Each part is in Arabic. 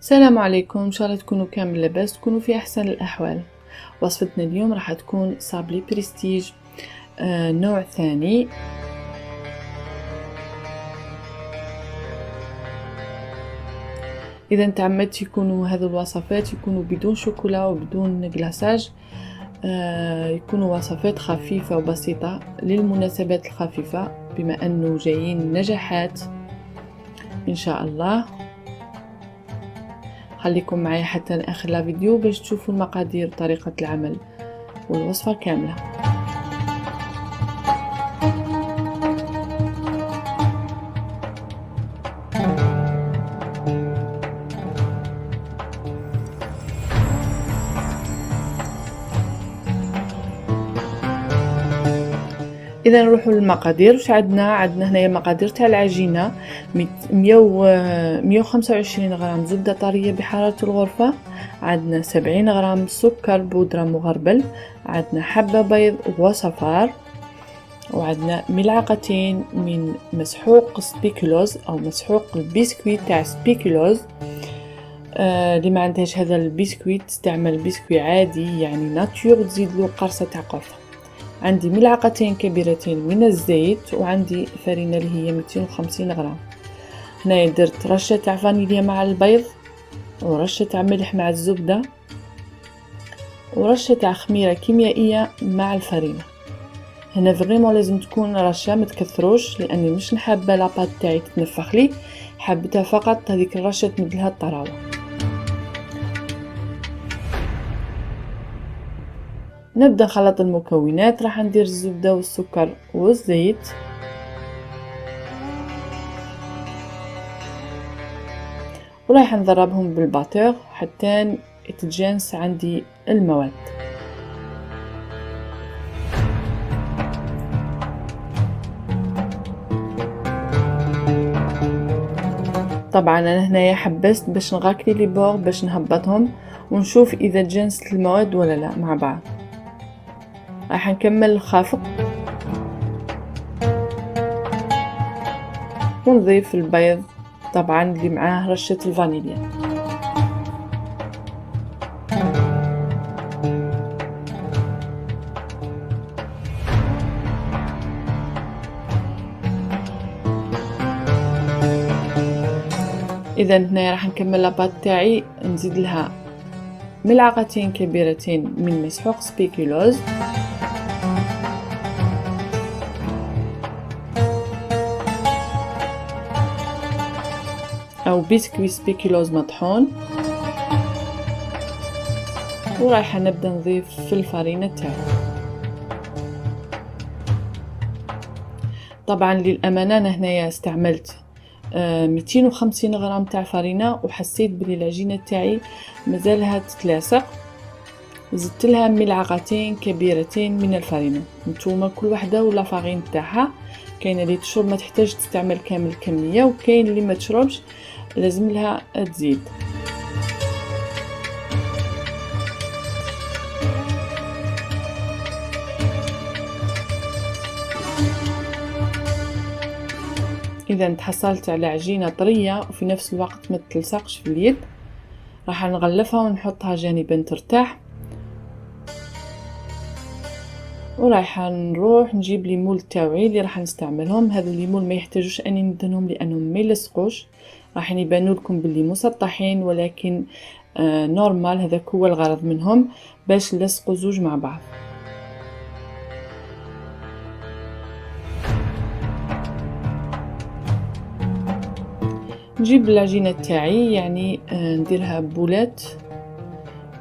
السلام عليكم، ان شاء الله تكونوا كامل لاباس، تكونوا في احسن الاحوال. وصفتنا اليوم راح تكون صابلي بريستيج نوع ثاني. اذا تعمدت يكونوا هذه الوصفات يكونوا بدون شوكولا وبدون جلاساج، يكونوا وصفات خفيفة وبسيطة للمناسبات الخفيفة، بما انه جايين نجاحات ان شاء الله. خليكم معي حتى اخر الفيديو باش تشوفوا المقادير وطريقة العمل والوصفة كاملة. اذا نروحوا للمقادير. واش عندنا هنايا مقادير تاع العجينه: 125 غرام زبده طريه بحراره الغرفه، عندنا 70 غرام سكر بودره مغربل، عندنا حبه بيض وصفار، وعندنا ملعقتين من مسحوق سبيكولوز او مسحوق البسكويت تاع سبيكولوز. اللي ما عندهاش هذا البسكويت تستعمل بسكويت عادي يعني ناتور، تزيد له قرصه تاع قرفه. عندي ملعقتين كبيرتين من الزيت، وعندي فرينة اللي هي 250 غرام. هنايا درت رشة تاع فانيليا مع البيض، ورشة تاع ملح مع الزبدة، ورشة تاع خميرة كيميائية مع الفرينة. هنا فريمون لازم تكون رشة، ما تكثروش لاني مش نحب لاباط تاعي تتنفخ لي، حبتها فقط هذيك الرشة تمدلها الطراوة. نبدأ نخلط المكونات. راح ندير الزبدة والسكر والزيت، وراح نضربهم بالباتور حتى يتجانس عندي المواد. طبعا انا هنايا حبست باش نغاكلي لي بور باش نهبطهم ونشوف اذا تجانست المواد ولا لا مع بعض. راح نكمل الخافق ونضيف البيض طبعا اللي معاه رشة الفانيليا. اذا هنا راح نكمل لاباط تاعي، نزيد لها ملعقتين كبيرتين من مسحوق سبيكولوز، او بسكويت سبيكولوز مطحون، ورايحه نبدا نضيف في الفرينه تاعي. طبعا للامانه انا هنايا استعملت 250 غرام تاع فرينه، وحسيت بلي العجينه تاعي مازالها تتلاصق، زدت لها ملعقتين كبيرتين من الفرينه. نتوما كل وحده ولا فارين تاعها، كاينه اللي تشرب ما تحتاج تستعمل كامل الكميه، وكاين اللي ما تشربش لازم لها تزيد. اذا تحصلت على عجينه طريه وفي نفس الوقت ما تلصقش في اليد، راح نغلفها ونحطها جانبا ترتاح. ورايحه نروح نجيب لي مول تاوعي اللي راح نستعملهم. هذو الليمون ما يحتاجوش اني ندهنهم لانهم ما يلصقوش، راح يبانوا لكم باللي مسطحين، ولكن نورمال هذاك هو الغرض منهم باش نلصقوا زوج مع بعض. نجيب العجينه تاعي يعني نديرها بولات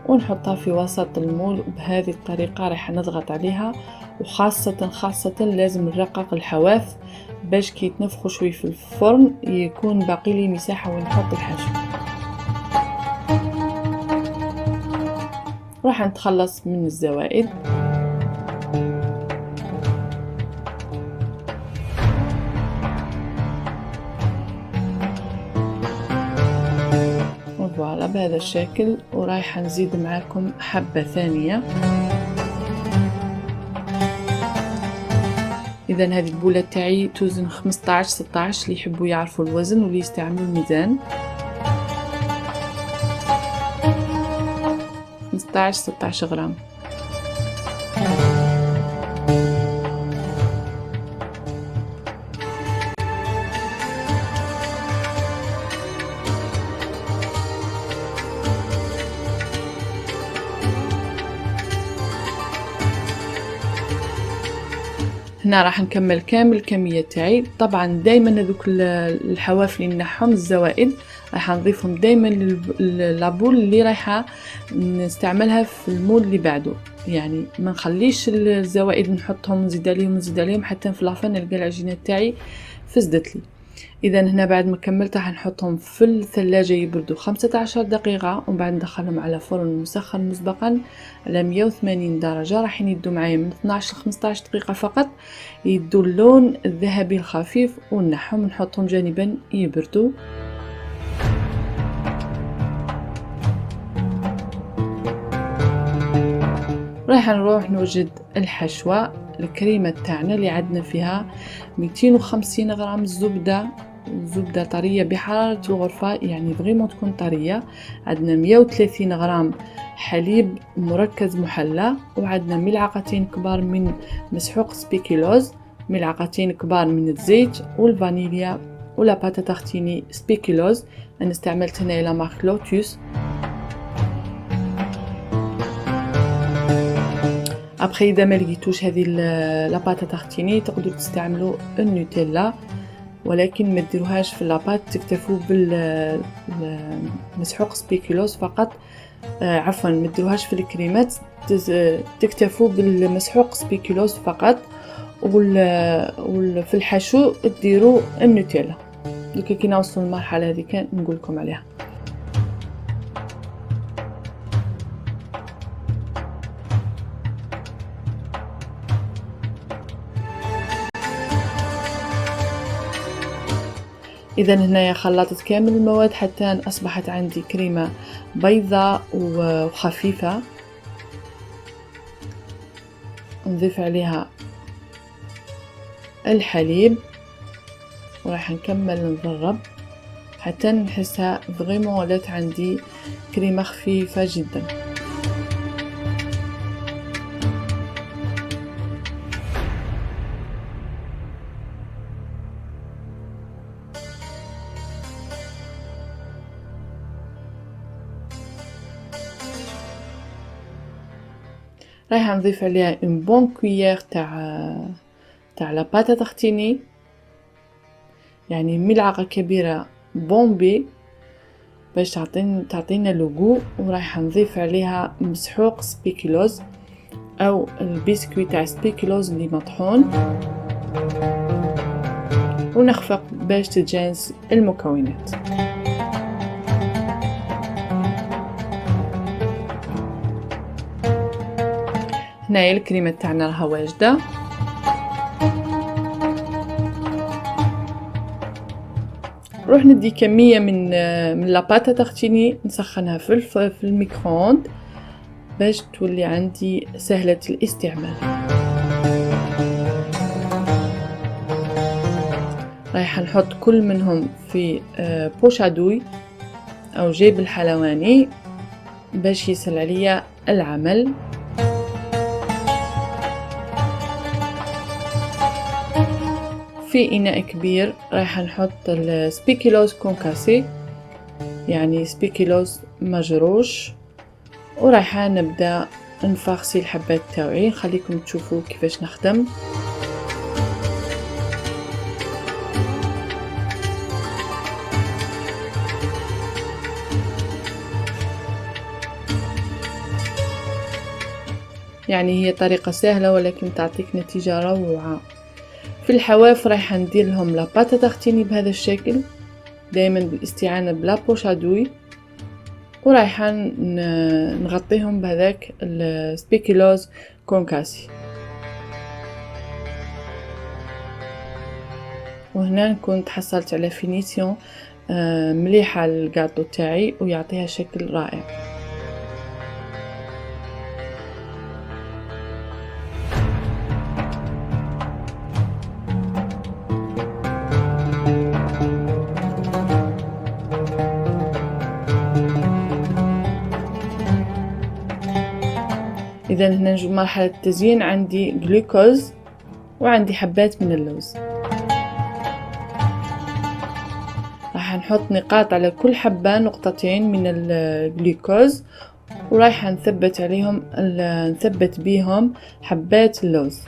ونحطها في وسط المول بهذه الطريقه. راح نضغط عليها، وخاصه لازم نرقق الحواف باش كي يتنفخوا شوي في الفرن يكون باقي لي مساحه وين نحط الحشو. راح نتخلص من الزوائد. فوالا بهذا الشكل. ورايحه نزيد معاكم حبه ثانيه. اذا هذه البوله تاعي توزن 15 16 اللي يحبوا يعرفوا الوزن واللي يستعملوا الميزان. 15-16 غرام. هنا راح نكمل كامل الكمية تاعي. طبعا دايما هذوك الحواف اللي نحهم الزوائد راح نضيفهم دايما للبول اللي رايحة نستعملها في المول اللي بعده، يعني ما نخليش الزوائد نحطهم نزيد عليهم حتى في لافان نلقى العجينة تاعي فسدت لي. اذا هنا بعد ما كملت راح نحطهم في الثلاجة يبردوا 15 دقيقة، ومن بعد ندخلهم على فرن مسخن مسبقا على 180 درجة. راح يدوا معايا من 12 ل 15 دقيقة فقط، يدوا اللون الذهبي الخفيف، ونحهم نحطهم جانبا يبردوا. راح نروح نوجد الحشوة. الكريمة تاعنا اللي عندنا فيها 250 غرام زبدة طرية بحرارة الغرفة، يعني فريمون تكون طرية. عندنا 130 غرام حليب مركز محلى، وعندنا ملعقتين كبار من مسحوق سبيكيلوز، ملعقتين كبار من الزيت والفانيليا ولا باتا تارتيني سبيكيلوز. انا استعملت هنا لا مارك لوتوس. ابخي اذا ما لقيتوش هذه لاباتا تارتيني تقدروا تستعملوا النوتيلا، ولكن ما ديروهاش في لاباط، تكتفوا بالمسحوق سبيكيلوز فقط. عفوا ما ديروهاش في الكريمات، تكتفوا بالمسحوق سبيكيلوز فقط. في الحشو ديروا النوتيلا. دوكا كي نوصلوا للمرحله هذه كان نقول لكم عليها. اذا هنايا خلطت كامل المواد حتى اصبحت عندي كريمه بيضاء وخفيفه. نضيف عليها الحليب وراح نكمل نضرب حتى نحسها فريمون ولات عندي كريمه خفيفه جدا. رايح نضيف عليها اون بون كويير تاع لا باتا تارتيني، يعني ملعقه كبيره بومبي باش تعطينا لوغو. ورايح نضيف عليها مسحوق سبيكيلوز او البسكوي تاع سبيكيلوز اللي مطحون، ونخفق باش تتجانس المكونات. هنايا الكريمه تاعنا راها واجده. نروح ندي كميه من لاباتا تارتيني نسخنها في الميكرووند باش تولي عندي سهله الاستعمال. رايح نحط كل منهم في بوشادوي او جيب الحلواني باش يسهل عليا العمل. في إناء كبير رايح نحط السبيكيلوز كونكاسي، يعني سبيكيلوز مجروش، ورايحة نبدأ نفخسي الحبات تاوعي. خليكم تشوفوا كيفاش نخدم. يعني هي طريقة سهلة ولكن تعطيك نتيجة روعة. في الحواف رايح ندير لهم لاباتا تارتيني بهذا الشكل، دائما بالاستعانة بلا بوشادوي، ورايحة نغطيهم بهذاك السبيكيلوز كونكاسي. وهنا نكون تحصلت على فينيسيون مليحة للغاطو تاعي ويعطيها شكل رائع. اذا هنا نجي مرحلة التزيين، عندي جلوكوز وعندي حبات من اللوز. راح نحط نقاط على كل حبة، نقطتين من الجلوكوز، ورايح نثبت عليهم نثبت بيهم حبات اللوز.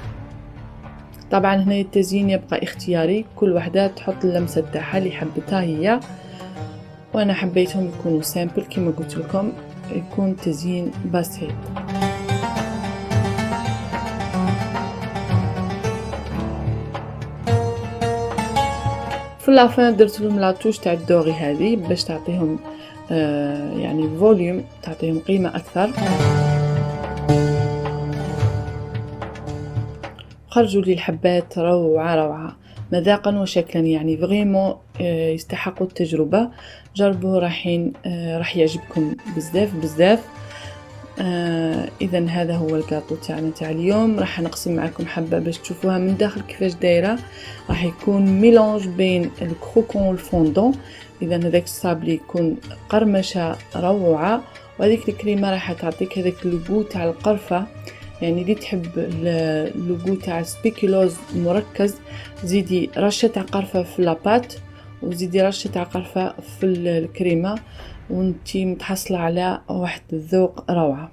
طبعا هنا التزيين يبقى اختياري، كل وحدة تحط اللمسة تاعها اللي حبتها هي، وانا حبيتهم يكونوا سامبل كما قلت لكم، يكون تزيين بسيط. في لافان درت لهم لاتوش تاع الدوغي هذه باش تعطيهم يعني فوليوم، تعطيهم قيمة اكثر. خرجوا لي الحبات روعة روعة، مذاقا وشكلا، يعني فريمون يستحقوا التجربة. جربوا، راح يعجبكم بزاف بزاف. اذا هذا هو الكاطو تاعنا تاع اليوم. راح نقسم معكم حبة باش تشوفوها من داخل كيفاش دايرة. راح يكون ميلونج بين الكروكون والفوندون. اذا هذاك الصابلي يكون قرمشة روعة، وهذيك الكريمة راح تعطيك هذاك اللوغو تاع القرفة. يعني اللي تحب اللوغو تاع السبيكولوز مركز، زيدي رشة تاع قرفة في لابات، وزيدي رشة تاع قرفة في الكريمة، وانتي متحصلة على واحد الذوق روعة.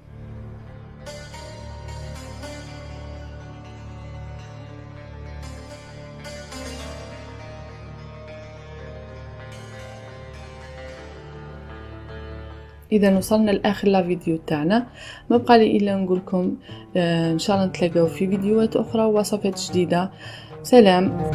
اذا وصلنا لاخر لا فيديو تاعنا، ما بقى لي الا نقول لكم ان شاء الله نتلاقاو في فيديوهات اخرى ووصفات جديده. سلام.